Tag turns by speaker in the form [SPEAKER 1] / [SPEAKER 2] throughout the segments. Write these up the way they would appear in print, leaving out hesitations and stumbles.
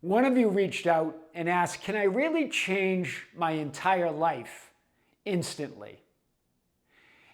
[SPEAKER 1] One of you reached out and asked, can I really change my entire life instantly?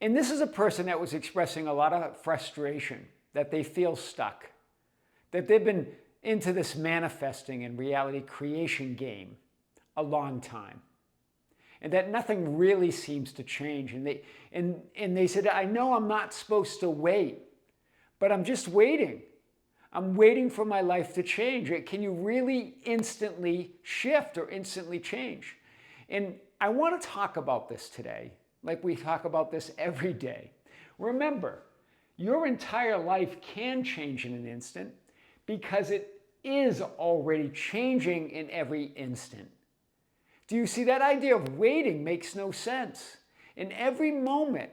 [SPEAKER 1] And this is a person that was expressing a lot of frustration, that they feel stuck, that they've been into this manifesting and reality creation game a long time, and that nothing really seems to change. And they said, I know I'm not supposed to wait, but I'm just waiting. I'm waiting for my life to change. Can you really instantly shift or instantly change? And I want to talk about this today, like we talk about this every day. Remember, your entire life can change in an instant because it is already changing in every instant. Do you see that idea of waiting makes no sense? In every moment,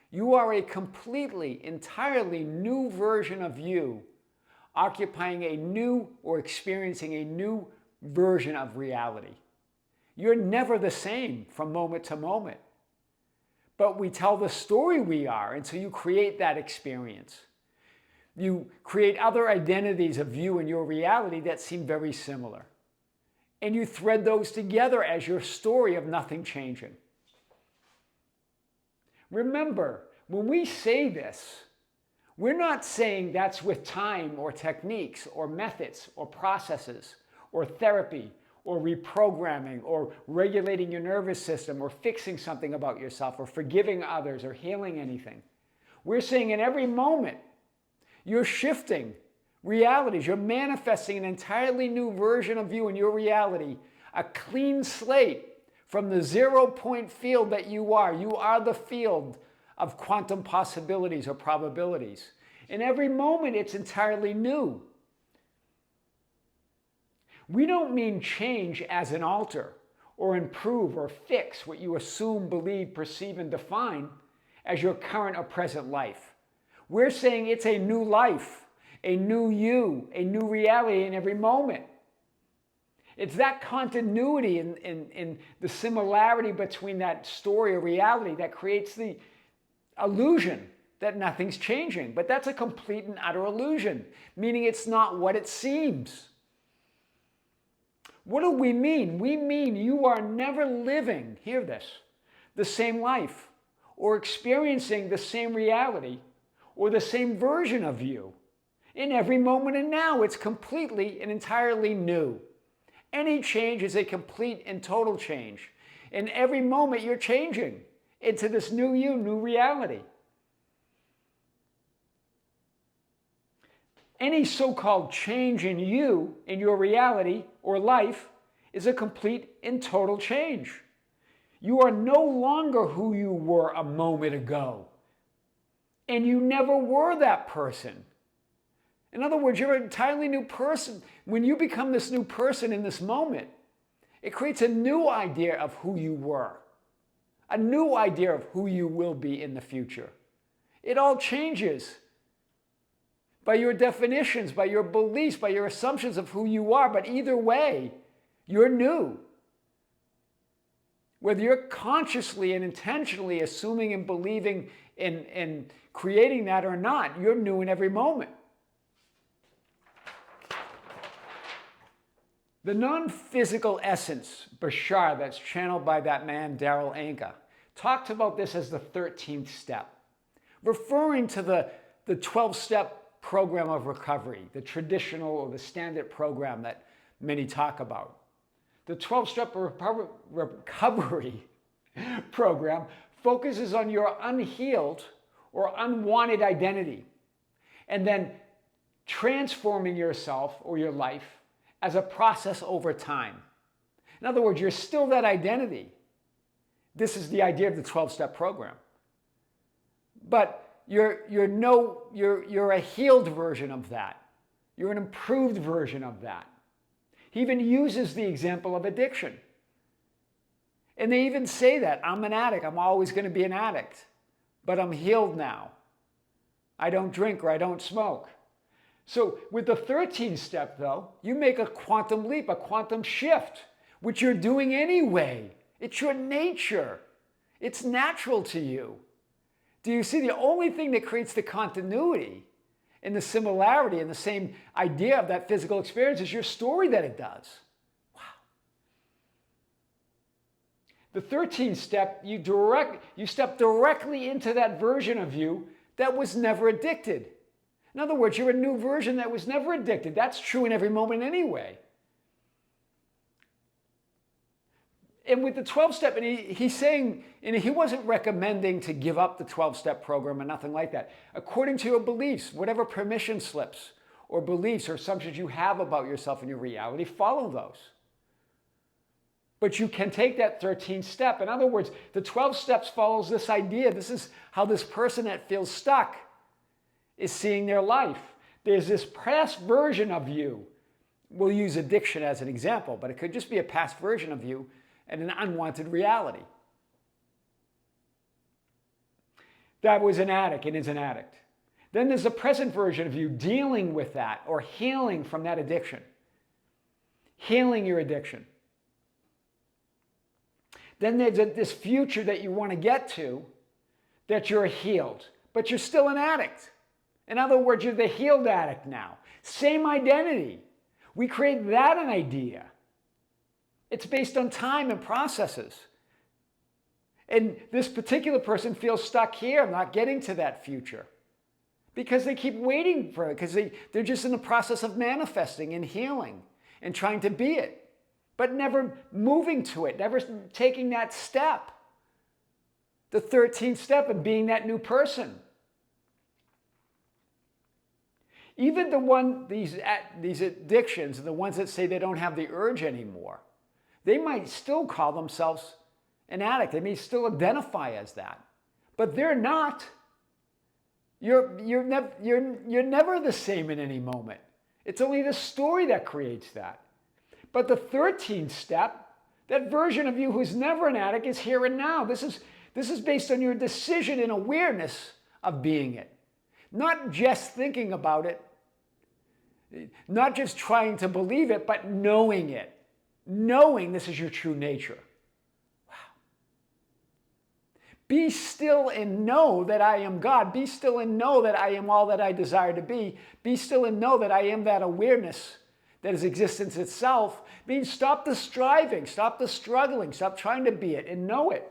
[SPEAKER 1] you are a completely, entirely new version of you, occupying a new or experiencing a new version of reality. You're never the same from moment to moment. But we tell the story we are, and so you create that experience. You create other identities of you and your reality that seem very similar. And you thread those together as your story of nothing changing. Remember, when we say this, we're not saying that's with time or techniques or methods or processes or therapy or reprogramming or regulating your nervous system or fixing something about yourself or forgiving others or healing anything. We're saying in every moment, you're shifting realities. You're manifesting an entirely new version of you and your reality, a clean slate from the 0-point field that you are. You are the field of quantum possibilities or probabilities. In every moment, it's entirely new. We don't mean change as an alter or improve or fix what you assume, believe, perceive, and define as your current or present life. We're saying it's a new life, a new you, a new reality in every moment. It's that continuity in the similarity between that story or reality that creates the illusion that nothing's changing. But that's a complete and utter illusion, meaning it's not what it seems. What do we mean? We mean you are never living, hear this, the same life or experiencing the same reality or the same version of you. In every moment and now, it's completely and entirely new. Any change is a complete and total change. In every moment, you're changing into this new you, new reality. Any so-called change in you, in your reality or life, is a complete and total change. You are no longer who you were a moment ago. And you never were that person. In other words, you're an entirely new person. When you become this new person in this moment, it creates a new idea of who you were, a new idea of who you will be in the future. It all changes by your definitions, by your beliefs, by your assumptions of who you are. But either way, you're new. Whether you're consciously and intentionally assuming and believing and creating that or not, you're new in every moment. The non-physical essence, Bashar, that's channeled by that man, Daryl Anka, talked about this as the 13th step, referring to the 12-step program of recovery, the traditional or the standard program that many talk about. The 12-step recovery program focuses on your unhealed or unwanted identity and then transforming yourself or your life as a process over time. In other words, you're still that identity. This is the idea of the 12-step program. But you're a healed version of that. You're an improved version of that. He even uses the example of addiction. And they even say that, I'm an addict, I'm always going to be an addict, but I'm healed now. I don't drink or I don't smoke. So with the 13th step, though, you make a quantum leap, a quantum shift, which you're doing anyway. It's your nature. It's natural to you. Do you see? The only thing that creates the continuity And the similarity and the same idea of that physical experience is your story that it does. Wow. The 13th step, you step directly into that version of you that was never addicted. In other words, you're a new version that was never addicted. That's true in every moment anyway. And with the 12-step, and he's saying, and he wasn't recommending to give up the 12-step program or nothing like that. According to your beliefs, whatever permission slips or beliefs or assumptions you have about yourself and your reality, follow those. But you can take that 13th step. In other words, the 12 steps follows this idea. This is how this person that feels stuck is seeing their life. There's this past version of you. We'll use addiction as an example, but it could just be a past version of you and an unwanted reality. That was an addict and is an addict. Then there's a present version of you dealing with that or healing from that addiction. Healing your addiction. Then there's this future that you want to get to that you're healed, but you're still an addict. In other words, you're the healed addict now. Same identity. We create that an idea. It's based on time and processes. And this particular person feels stuck here, not getting to that future. Because they keep waiting for it, because they're just in the process of manifesting and healing and trying to be it, but never moving to it, never taking that step. The 13th step of being that new person. Even these addictions, the ones that say they don't have the urge anymore, they might still call themselves an addict. They may still identify as that, but they're not. You're never the same in any moment. It's only the story that creates that. But the 13th step, that version of you who's never an addict, is here and now. This is based on your decision and awareness of being it. Not just thinking about it, not just trying to believe it, but knowing it. Knowing this is your true nature. Wow. Be still and know that I am God. Be still and know that I am all that I desire to be. Be still and know that I am that awareness that is existence itself. Means stop the striving, stop the struggling, stop trying to be it, and know it.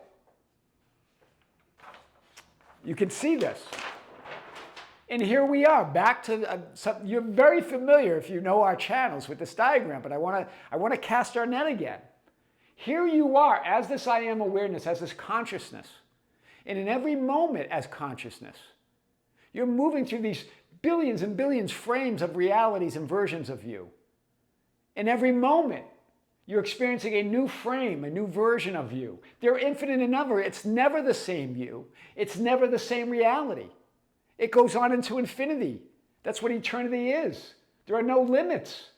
[SPEAKER 1] You can see this. And here we are, back to you're very familiar if you know our channels with this diagram, but I want to cast our net again. Here you are as this I am awareness, as this consciousness. And in every moment as consciousness, you're moving through these billions and billions frames of realities and versions of you. In every moment, you're experiencing a new frame, a new version of you. They're infinite in number. It's never the same you. It's never the same reality. It goes on into infinity. That's what eternity is. There are no limits.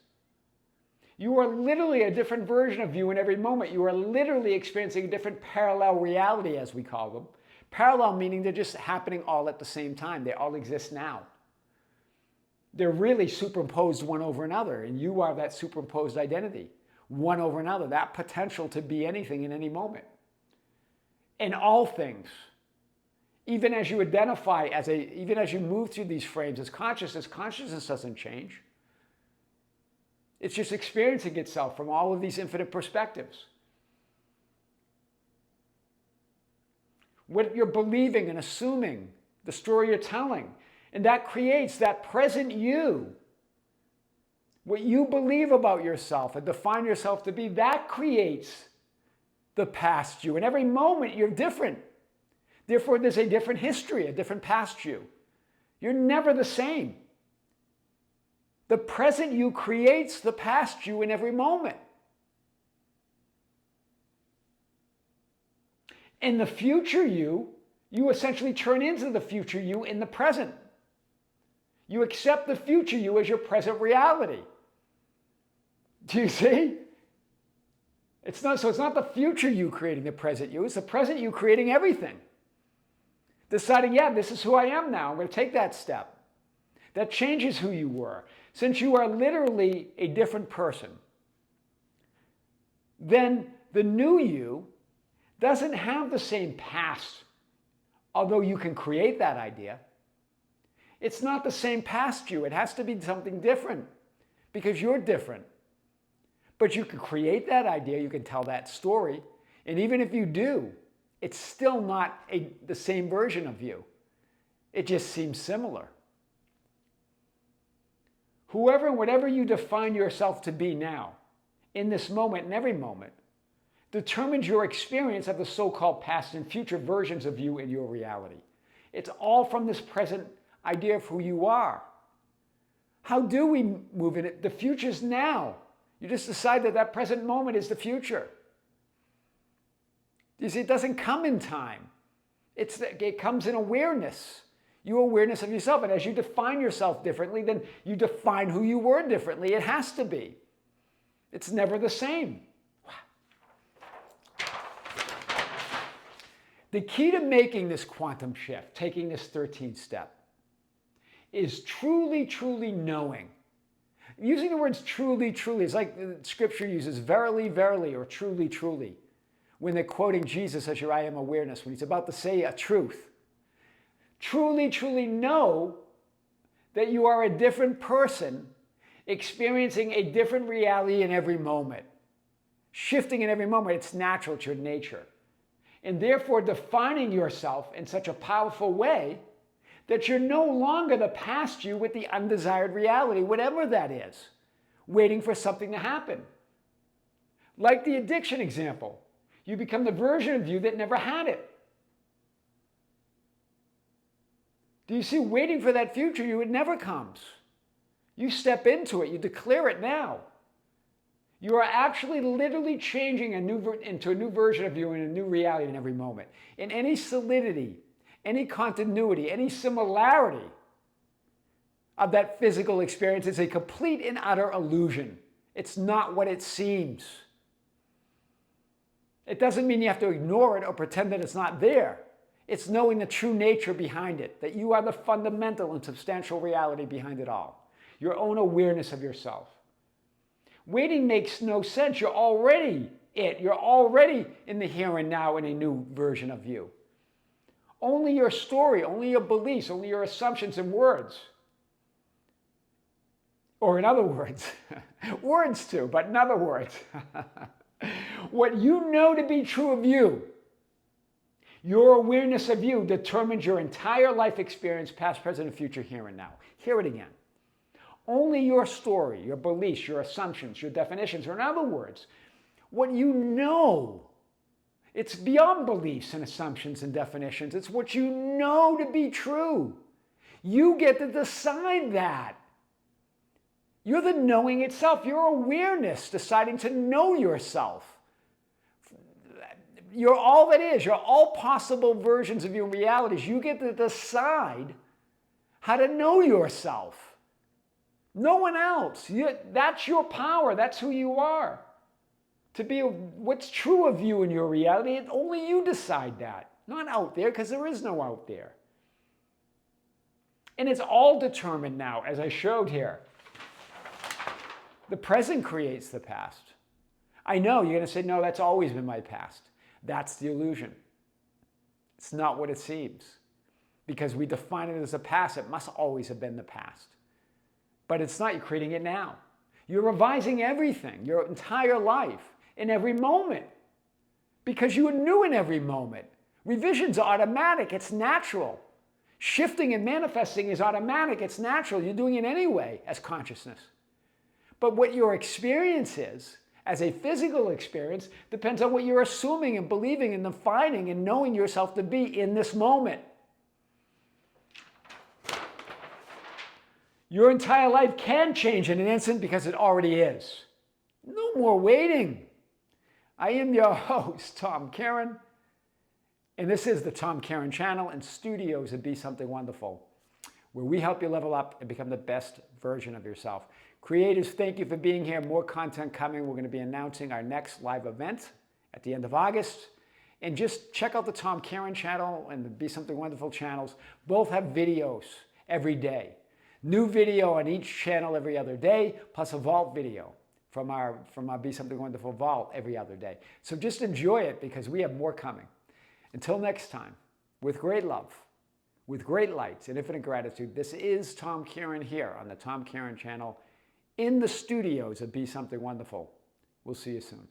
[SPEAKER 1] You are literally a different version of you in every moment. You are literally experiencing a different parallel reality, as we call them. Parallel meaning they're just happening all at the same time. They all exist now. They're really superimposed one over another, and you are that superimposed identity, one over another, that potential to be anything in any moment. In all things. Even as you identify even as you move through these frames as consciousness doesn't change. It's just experiencing itself from all of these infinite perspectives. What you're believing and assuming, the story you're telling, and that creates that present you. What you believe about yourself and define yourself to be, that creates the past you. In every moment, you're different. Therefore, there's a different history, a different past you. You're never the same. The present you creates the past you in every moment. In the future you essentially turn into the future you in the present. You accept the future you as your present reality. Do you see? It's not the future you creating the present you, it's the present you creating everything. Deciding, yeah, this is who I am now. I'm going to take that step. That changes who you were. Since you are literally a different person, then the new you doesn't have the same past, although you can create that idea. It's not the same past you. It has to be something different because you're different. But you can create that idea, you can tell that story, and even if you do, it's still not the same version of you. It just seems similar. Whoever and whatever you define yourself to be now, in this moment and every moment, determines your experience of the so-called past and future versions of you in your reality. It's all from this present idea of who you are. How do we move in it? The future's now. You just decide that that present moment is the future. You see, it doesn't come in time. It comes in awareness. Your awareness of yourself. And as you define yourself differently, then you define who you were differently. It has to be. It's never the same. The key to making this quantum shift, taking this 13th step, is truly, truly knowing. Using the words truly, truly is like the scripture uses verily, verily, or truly, truly. When they're quoting Jesus as your I am awareness, when he's about to say a truth. Truly, truly know that you are a different person experiencing a different reality in every moment. Shifting in every moment, it's natural, it's your nature. And therefore defining yourself in such a powerful way that you're no longer the past you with the undesired reality, whatever that is, waiting for something to happen. Like the addiction example, you become the version of you that never had it. Do you see, waiting for that future you, it never comes. You step into it, you declare it now. You are actually literally changing into a new version of you in a new reality in every moment. In any solidity, any continuity, any similarity of that physical experience is a complete and utter illusion. It's not what it seems. It doesn't mean you have to ignore it or pretend that it's not there. It's knowing the true nature behind it, that you are the fundamental and substantial reality behind it all. Your own awareness of yourself. Waiting makes no sense. You're already it. You're already in the here and now in a new version of you. Only your story, only your beliefs, only your assumptions and words. Or in other words, words too, but in other words, what you know to be true of you, your awareness of you determines your entire life experience, past, present, and future, here and now. Hear it again. Only your story, your beliefs, your assumptions, your definitions, or in other words, what you know. It's beyond beliefs and assumptions and definitions. It's what you know to be true. You get to decide that. You're the knowing itself. Your awareness deciding to know yourself. You're all that is. You're all possible versions of your realities. You get to decide how to know yourself. No one else. That's your power. That's who you are. To be what's true of you in your reality, only you decide that. Not out there, because there is no out there. And it's all determined now, as I showed here. The present creates the past. I know you're going to say, no, that's always been my past. That's the illusion. It's not what it seems. Because we define it as a past, it must always have been the past. But it's not, you're creating it now. You're revising everything, your entire life, in every moment. Because you are new in every moment. Revision's automatic, it's natural. Shifting and manifesting is automatic, it's natural. You're doing it anyway as consciousness. But what your experience is, as a physical experience, depends on what you're assuming and believing and defining and knowing yourself to be in this moment. Your entire life can change in an instant because it already is. No more waiting. I am your host, Tom Kearin, and this is the Tom Kearin channel and studios at Be Something Wonderful, where we help you level up and become the best version of yourself. Creators, thank you for being here. More content coming. We're going to be announcing our next live event at the end of August. And just check out the Tom Kearin channel and the Be Something Wonderful channels. Both have videos every day. New video on each channel every other day, plus a vault video from our Be Something Wonderful vault every other day. So just enjoy it because we have more coming. Until next time, with great love, with great lights and infinite gratitude, this is Tom Kearin here on the Tom Kearin channel in the studios of Be Something Wonderful. We'll see you soon.